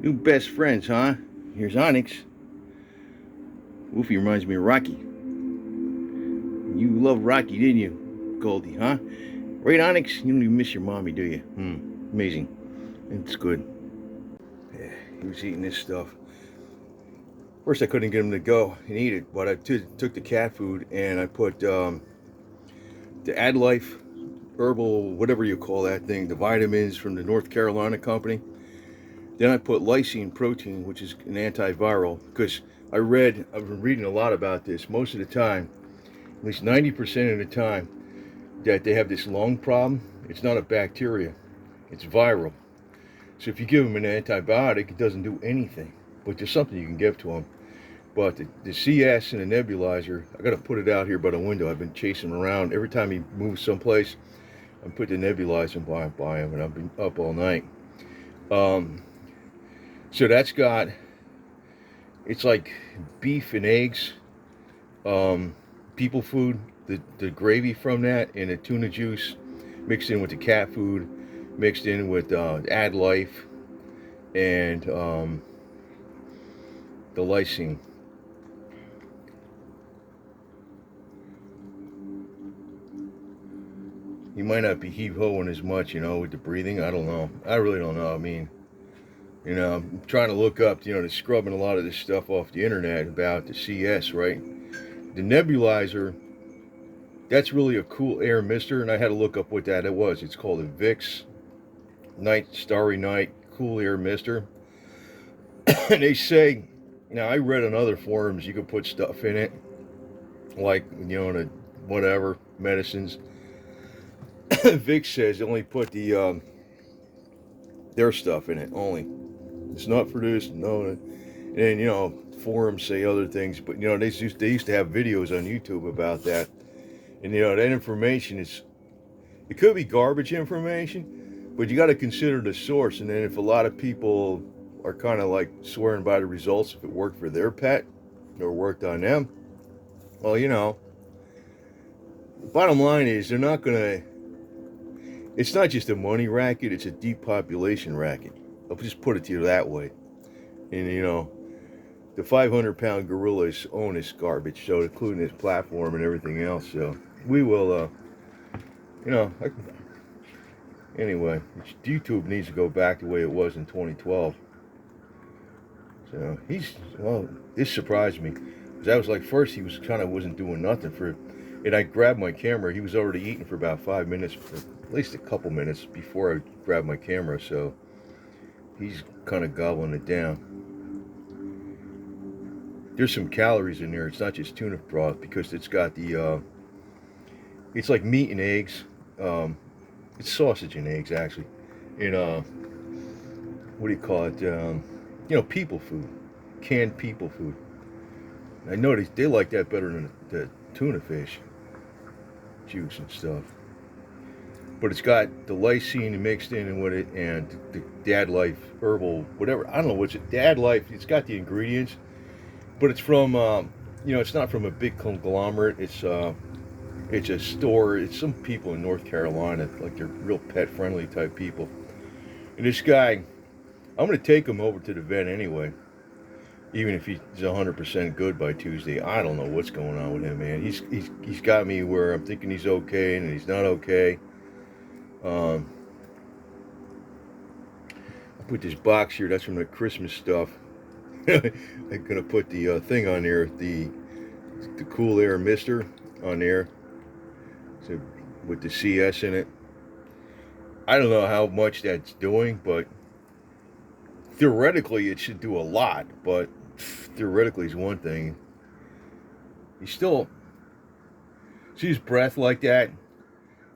New best friends, huh? Here's Onyx. Wolfie reminds me of Rocky. You love Rocky, didn't you, Goldie, huh? Right, Onyx? You don't even miss your mommy, do you? Amazing. It's good. Yeah, he was eating this stuff. First, I couldn't get him to go and eat it, but I took the cat food and I put the Ad Life herbal, whatever you call that thing, the vitamins from the North Carolina company. Then I put lysine protein, which is an antiviral, because I've been reading a lot about this. Most of the time, at least 90% of the time, that they have this lung problem, it's not a bacteria, it's viral. So if you give them an antibiotic, it doesn't do anything. But there's something you can give to them. But the CS and the nebulizer, I got to put it out here by the window. I've been chasing him around. Every time he moves someplace, I put the nebulizer by him, and I've been up all night. So that's got, it's like beef and eggs, people food, the gravy from that, and the tuna juice mixed in with the cat food, mixed in with Ad Life and the lysine. He might not be heave-hoing as much, with the breathing. I don't know. I really don't know. I mean, I'm trying to look up, they're scrubbing a lot of this stuff off the internet about the CS, right? The nebulizer, that's really a cool air mister, and I had to look up what that was. It's called a Vicks Starry Night Cool Air Mister. And they say, now I read on other forums you could put stuff in it, like, whatever, medicines. Vicks says only put their stuff in it, only. It's not for this, no. And forums say other things, but they used to have videos on YouTube about that. And that information it could be garbage information, but you got to consider the source. And then if a lot of people are kind of like swearing by the results, if it worked for their pet or worked on them, well, the bottom line is they're not gonna. It's not just a money racket; it's a depopulation racket. I'll just put it to you that way. And the 500-pound gorillas own this garbage, so including this platform and everything else. So we will, anyway, YouTube needs to go back the way it was in 2012. So this surprised me, because I was like, first he wasn't doing nothing and I grabbed my camera. He was already eating for about 5 minutes, for at least a couple minutes before I grabbed my camera. So he's kind of gobbling it down. There's some calories in there. It's not just tuna broth, because it's got it's like meat and eggs. It's sausage and eggs, actually. And what do you call it? People food, canned people food. I know they like that better than the tuna fish juice and stuff. But it's got the lysine mixed in with it, and the Dad Life herbal, whatever. I don't know what's it. Dad Life. It's got the ingredients, but it's from it's not from a big conglomerate. It's a store. It's some people in North Carolina, like they're real pet friendly type people. And this guy, I'm gonna take him over to the vet anyway, even if he's 100% good by Tuesday. I don't know what's going on with him, man. He's got me where I'm thinking he's okay and he's not okay. I put this box here. That's from the Christmas stuff. I'm gonna put the thing on there, the cool air mister on there, so with the CS in it. I don't know how much that's doing, but theoretically it should do a lot. But theoretically is one thing. You still see his breath like that.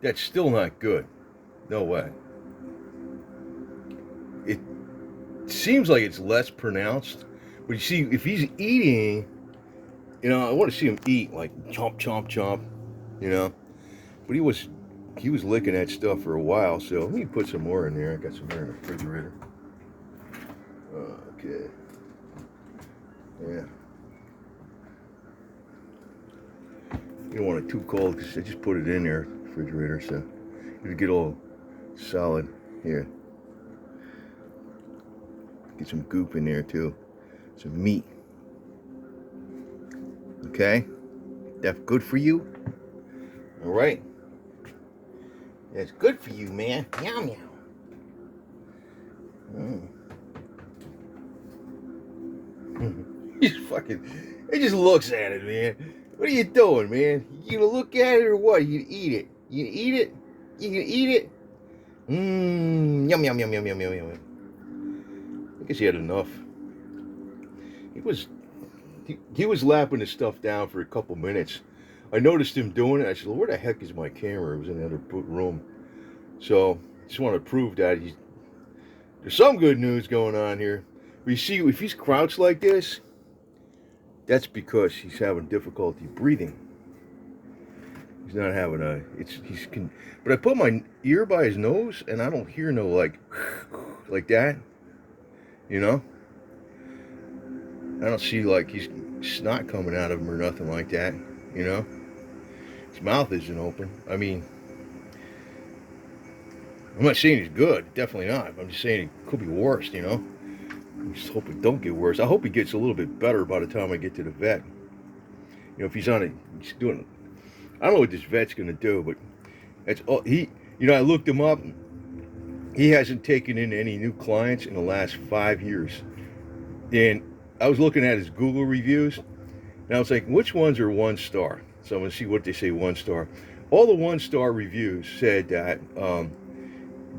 That's still not good. No way. It seems like it's less pronounced, but you see, if he's eating, I want to see him eat, like chomp, chomp, chomp, But he was licking that stuff for a while. So let me put some more in there. I got some more in the refrigerator. Okay. Yeah. You don't want it too cold, because I just put it in there, refrigerator, so it'll get all solid here. Get some goop in there too. Some meat. Okay? That's good for you? Alright? That's good for you, man. Meow meow. He's fucking. He just looks at it, man. What are you doing, man? You gonna look at it or what? You gonna eat it? You gonna eat it? You gonna eat it? Yum yum yum yum yum yum yum. I guess he had enough. He was lapping his stuff down for a couple minutes. I noticed him doing it. I said, well, "Where the heck is my camera?" It was in the other room. So just want to prove that there's some good news going on here. But you see, if he's crouched like this, that's because he's having difficulty breathing. He's not having but I put my ear by his nose and I don't hear no like that, you know? I don't see like he's snot coming out of him or nothing like that, you know? His mouth isn't open. I mean, I'm not saying he's good, definitely not. I'm just saying it could be worse, you know? I just hope it don't get worse. I hope he gets a little bit better by the time I get to the vet. You know, if he's doing, I don't know what this vet's gonna do, but that's all you know, I looked him up. He hasn't taken in any new clients in the last 5 years. And I was looking at his Google reviews, and I was like, which ones are 1 star? So I'm gonna see what they say 1 star. All the 1 star reviews said that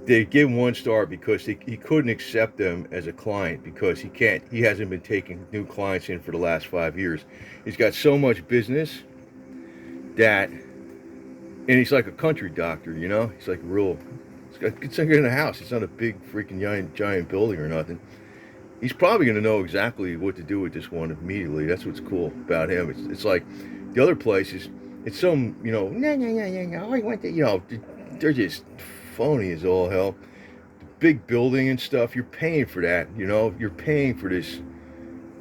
they give him 1 star because he couldn't accept them as a client because he hasn't been taking new clients in for the last 5 years. He's got so much business that, and he's like a country doctor, you know? He's like it's like in a house. It's not a big freaking giant building or nothing. He's probably going to know exactly what to do with this one immediately. That's what's cool about him. It's like the other places, it's some, you know, I went to, you know, they're just phony as all hell. The big building and stuff, you're paying for that, you know? You're paying for this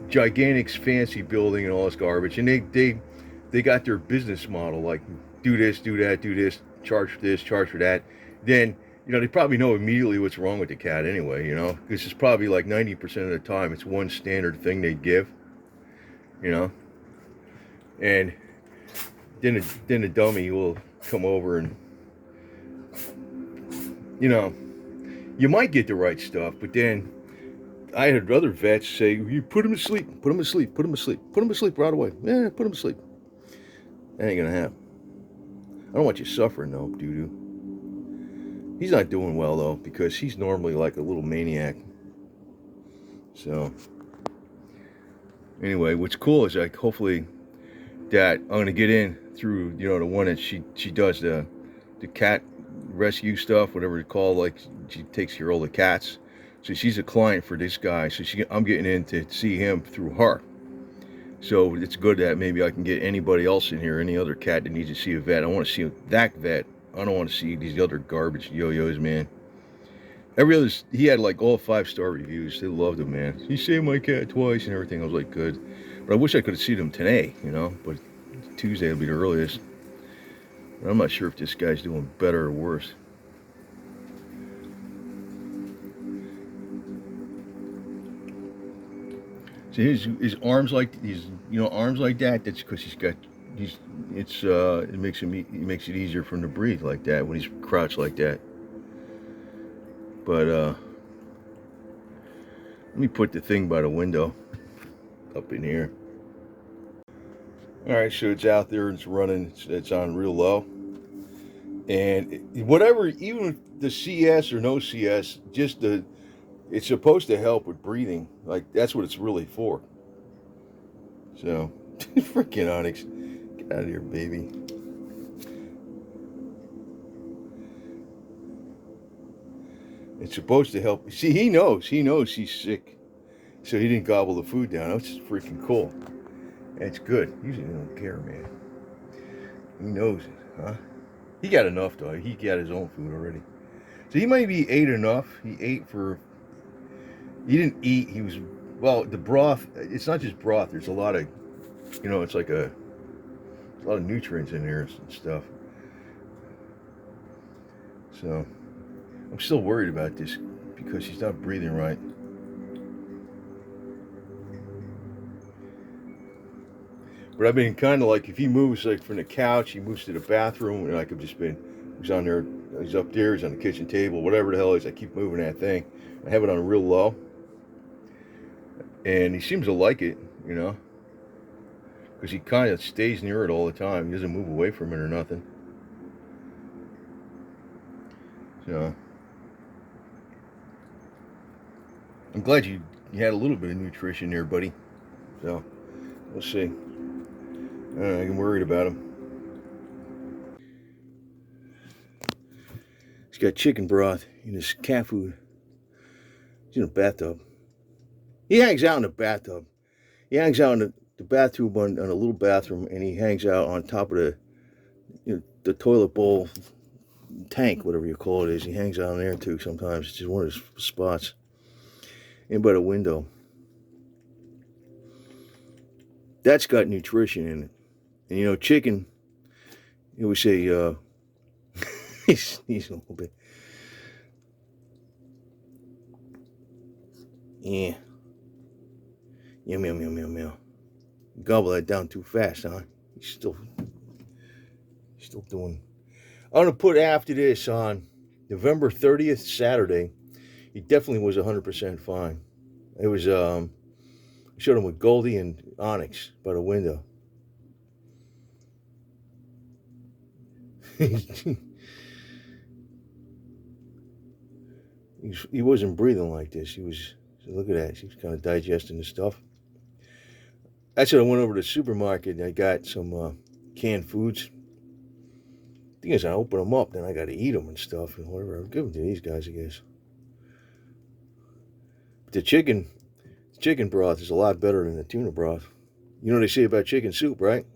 gigantic fancy building and all this garbage. And they got their business model, like do this, do that, do this, charge for this, charge for that. Then, you know, they probably know immediately what's wrong with the cat anyway, you know? This is probably like 90% of the time, it's one standard thing they give, you know? And then the dummy will come over and, you know, you might get the right stuff, but then I had other vets say, you put him to sleep, put him to sleep, put him to sleep, put him to sleep right away. Yeah, put him to sleep. That ain't gonna happen. I don't want you suffering though, doo-doo. He's not doing well though, because he's normally like a little maniac. So anyway, what's cool is like hopefully that I'm gonna get in through, you know, the one that she does the cat rescue stuff, whatever it's called, like she takes care of all the cats. So she's a client for this guy. So I'm getting in to see him through her. So it's good that maybe I can get anybody else in here, any other cat that needs to see a vet. I want to see that vet. I don't want to see these other garbage yo-yos, man. He had like all 5-star reviews. They loved him, man. He saved my cat twice and everything. I was like, good. But I wish I could have seen him today, you know. But Tuesday will be the earliest. But I'm not sure if this guy's doing better or worse. See his arms like these, you know, arms like that. That's because it makes it easier for him to breathe like that when he's crouched like that. But let me put the thing by the window up in here. All right, so it's out there. It's running. It's on real low. And whatever, even the CS or no CS, it's supposed to help with breathing. Like, that's what it's really for. So, freaking Onyx. Get out of here, baby. It's supposed to help. See, he knows he's sick. So he didn't gobble the food down. That's freaking cool. That's good. Usually they don't care, man. He knows it, huh? He got enough, though. He got his own food already. So he maybe ate enough. He didn't eat. The broth, it's not just broth. There's a lot of, you know, it's like a lot of nutrients in there and stuff. So I'm still worried about this because he's not breathing right. But I've been kind of like, if he moves like from the couch, he moves to the bathroom, and like I've just been, he's on there, he's up there, he's on the kitchen table, whatever the hell it is, I keep moving that thing. I have it on real low, and he seems to like it, you know, because he kind of stays near it all the time. He doesn't move away from it or nothing. So I'm glad you had a little bit of nutrition there, buddy. So we'll see. I'm worried about him. He's got chicken broth in his cat food. He's in a bathtub. He hangs out in the bathtub. He hangs out in the bathtub on a little bathroom, and he hangs out on top of the toilet bowl tank, whatever you call it is. He hangs out in there too sometimes. It's just one of his spots. In by the window. That's got nutrition in it. And you know, chicken, you always say, he sneezes a little bit. Yeah. Yum, yum, yum, yum, yum. Gobble that down too fast, huh? He's still doing. I'm going to put after this on November 30th, Saturday. He definitely was 100% fine. It was, I showed him with Goldie and Onyx by the window. He wasn't breathing like this. He was, look at that. He was kind of digesting the stuff. That's when I went over to the supermarket and I got some canned foods. The thing is, I open them up, then I got to eat them and stuff and whatever. I'll give them to these guys, I guess. But the chicken broth is a lot better than the tuna broth. You know what they say about chicken soup, right?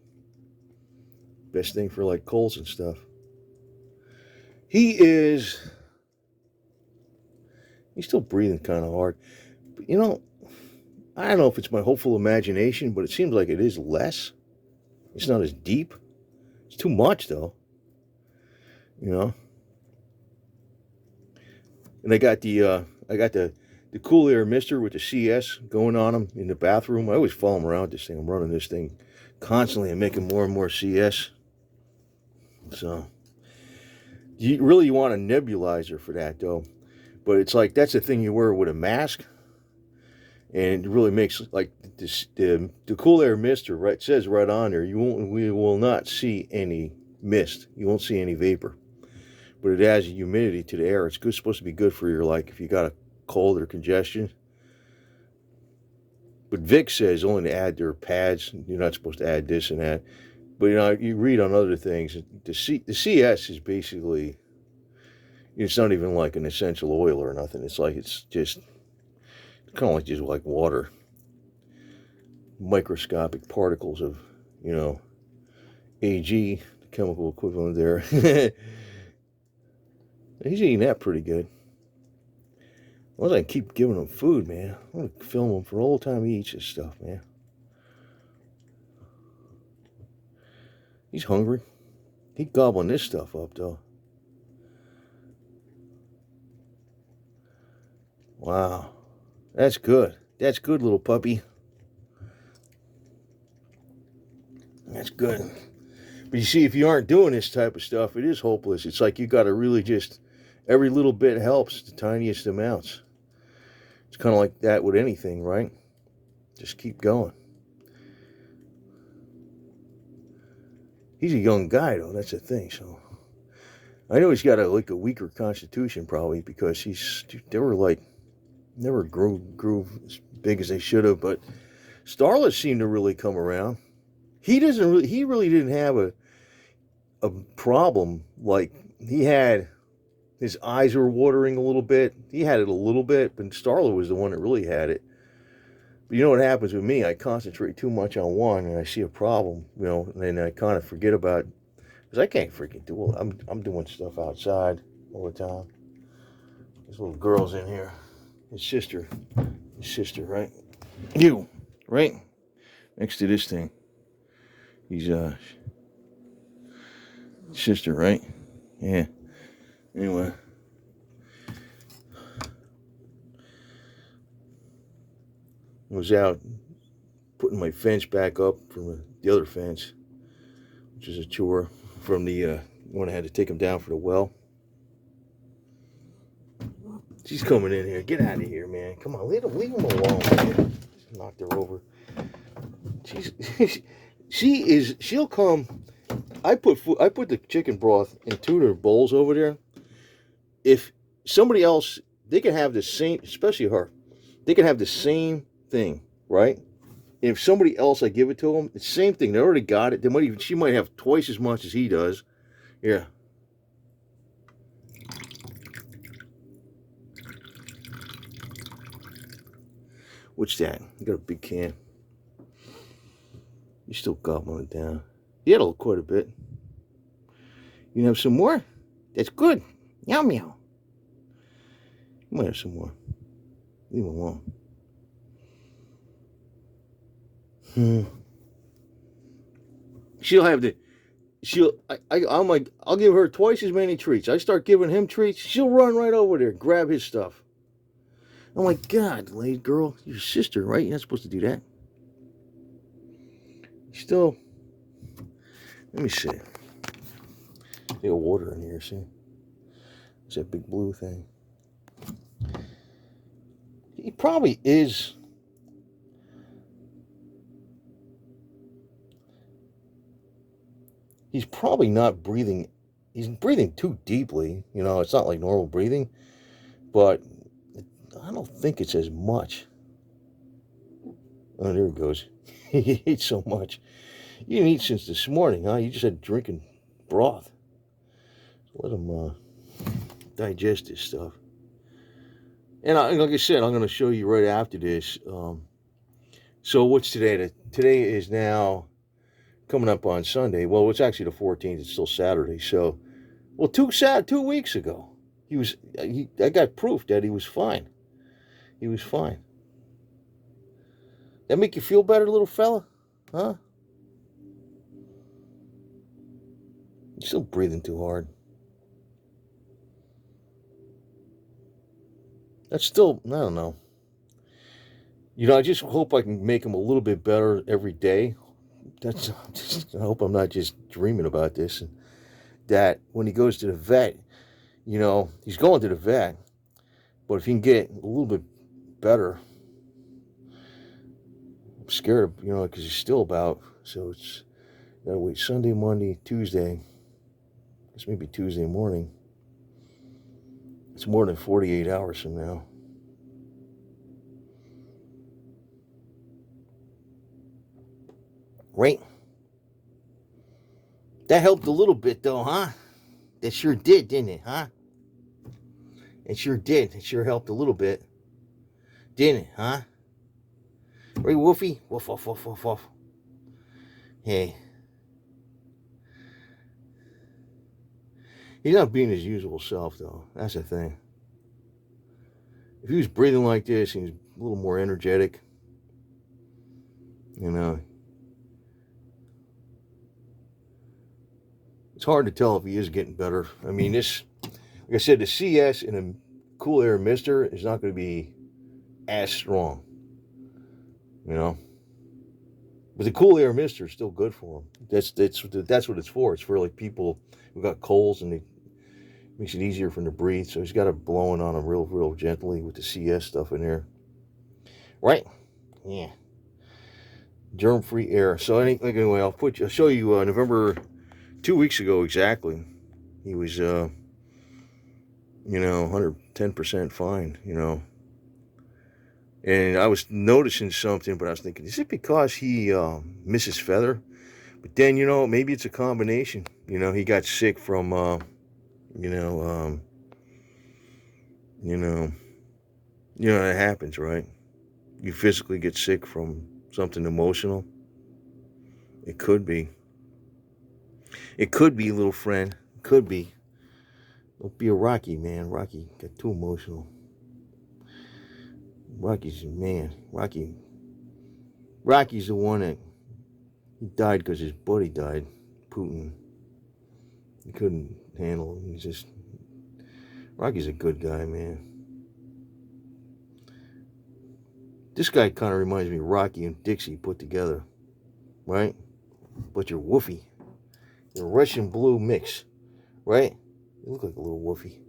Best thing for like colds and stuff. He's still breathing kind of hard. But, you know, I don't know if it's my hopeful imagination, but it seems like it is less. It's not as deep. It's too much, though. You know? And I got the cool air mister with the CS going on him in the bathroom. I always follow him around this thing. I'm running this thing constantly and making more and more CS. So, you really want a nebulizer for that, though. But it's like, that's the thing you wear with a mask. And it really makes, like, this, the cool air mister, right, it says right on there, we will not see any mist. You won't see any vapor. But it adds humidity to the air. It's supposed to be good for your, like, if you got a cold or congestion. But Vic says only to add their pads. You're not supposed to add this and that. But, you know, you read on other things. The CS is basically, it's not even like an essential oil or nothing. It's like, it's just kind of like just like water. Microscopic particles of, you know, AG, the chemical equivalent there. He's eating that pretty good. Well, I keep giving him food, man. I'm going to film him for the whole time he eats this stuff, man. He's hungry. He's gobbling this stuff up, though. Wow. That's good. That's good, little puppy. That's good. But you see, if you aren't doing this type of stuff, it is hopeless. It's like you got to really just, every little bit helps, the tiniest amounts. It's kind of like that with anything, right? Just keep going. He's a young guy, though. That's the thing. So I know he's got a weaker constitution, probably, because they were like, never grew as big as they should have. But Starlet seemed to really come around. He really didn't have a problem. Like, he had, his eyes were watering a little bit. He had it a little bit, but Starlet was the one that really had it. But you know what happens with me? I concentrate too much on one, and I see a problem, you know, and then I kind of forget about, because I can't freaking do it. I'm doing stuff outside all the time. This little girl's in here. His sister, right? You, right? Next to this thing. He's sister, right? Yeah. Anyway. Was out putting my fence back up from the other fence, which is a chore from the one I had to take him down for the well. She's coming in here. Get out of here, man. Come on, leave him alone, man. Knocked her over. She'll come. I put the chicken broth in 2 of their bowls over there. If somebody else, they can have the same, especially her, they can have the same thing, right? And if somebody else, I give it to them, it's the same thing. They already got it. She might have twice as much as he does. Yeah. What's that? You got a big can. You still gobbling it down. You had quite a bit. You have some more? That's good. Meow meow. You might have some more. Leave him alone. She'll have the. I'm like, I'll give her twice as many treats. I start giving him treats. She'll run right over there, grab his stuff. I'm like, God, lady girl, your sister, right? You're not supposed to do that. Still, let me see. Get water in here, see? It's that big blue thing. He probably is. He's probably not breathing. He's breathing too deeply. You know, it's not like normal breathing. But I don't think it's as much. Oh, there it goes. He ate so much. You didn't eat since this morning, huh? You just had drinking broth. Let him digest this stuff. And like I said, I'm going to show you right after this. So what's today? Today is now coming up on Sunday. Well, it's actually the 14th. It's still Saturday. So, well, 2 weeks ago, I got proof that he was fine. He was fine. That make you feel better, little fella? Huh? You're still breathing too hard. That's still, I don't know. You know, I just hope I can make him a little bit better every day. I hope I'm not just dreaming about this. And that when he goes to the vet, you know, he's going to the vet. But if he can get a little bit better, I'm scared of, you know, because he's still about, so it's, gotta wait Sunday, Monday, Tuesday. It's maybe Tuesday morning. It's more than 48 hours from now. Right? That helped a little bit though, huh? That sure did, didn't it, huh? It sure did. It sure helped a little bit. Didn't it, huh? Right, Wolfie? Woof, woof, woof, woof, woof. Hey. He's not being his usual self, though. That's the thing. If he was breathing like this, he was a little more energetic. You know. It's hard to tell if he is getting better. I mean, this, like I said, the CS in a cool air mister is not going to be as strong. You know. But the cool air mister is still good for him. That's what it's for. It's for like people who got colds and it makes it easier for them to breathe. So he's got it blowing on them real gently with the CS stuff in there. Right? Yeah. Germ-free air. So anyway, I'll show you November 2 weeks ago exactly. He was, you know, 110% fine. You know. And I was noticing something, but I was thinking, is it because he misses feather? But then, you know, maybe it's a combination. You know, he got sick from, that happens, right? You physically get sick from something emotional. It could be. It could be, little friend. It could be. Don't be a Rocky, man. Rocky got too emotional. Rocky's man. Rocky's the one that he died because his buddy died. Putin. He couldn't handle him. Rocky's a good guy, man. This guy kind of reminds me of Rocky and Dixie put together, right? But you're Wolfy. You're a Russian blue mix, right? You look like a little Wolfy.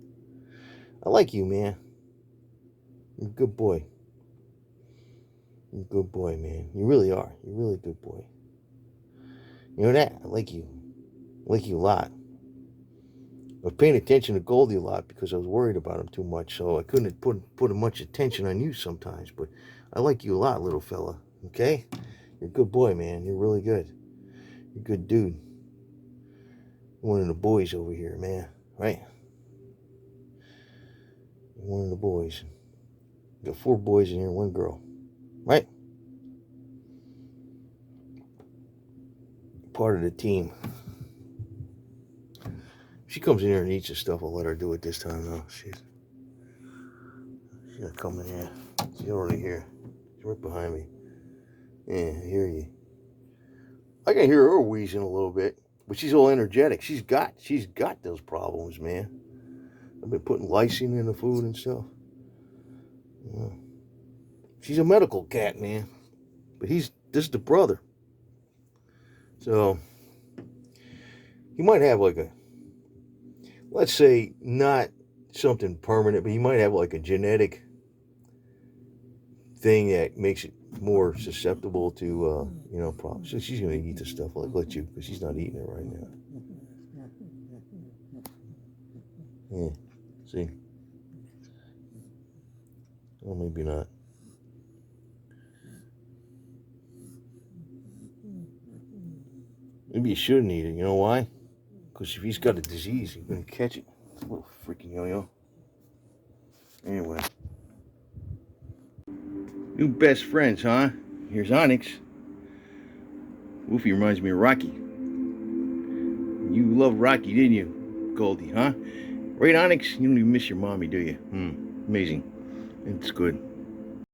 I like you, man. You're a good boy. You're a good boy, man. You really are. You're really a good boy. You know that? I like you. I like you a lot. I was paying attention to Goldie a lot because I was worried about him too much, so I couldn't put much attention on you sometimes. But I like you a lot, little fella. Okay? You're a good boy, man. You're really good. You're a good dude. You're one of the boys over here, man. Right? You're one of the boys. You got 4 boys in here, 1 girl. Right? Part of the team. She comes in here and eats the stuff. I'll let her do it this time, though. She's not coming here. She's already here. She's right behind me. Yeah, I hear you. I can hear her wheezing a little bit, but she's all energetic. She's got those problems, man. I've been putting lysine in the food and stuff. Yeah. She's a medical cat, man. But this is the brother. So he might have like a, let's say, not something permanent, but he might have like a genetic thing that makes it more susceptible to, problems. So she's going to eat the stuff. I'll let you, because she's not eating it right now. Yeah, see? Well, maybe not. Maybe you shouldn't eat it. You know why? Because if he's got a disease, he's going to catch it. Little freaking yo-yo. Anyway. New best friends, huh? Here's Onyx. Wolfy reminds me of Rocky. You love Rocky, didn't you, Goldie, huh? Right, Onyx? You don't even miss your mommy, do you? Amazing. It's good.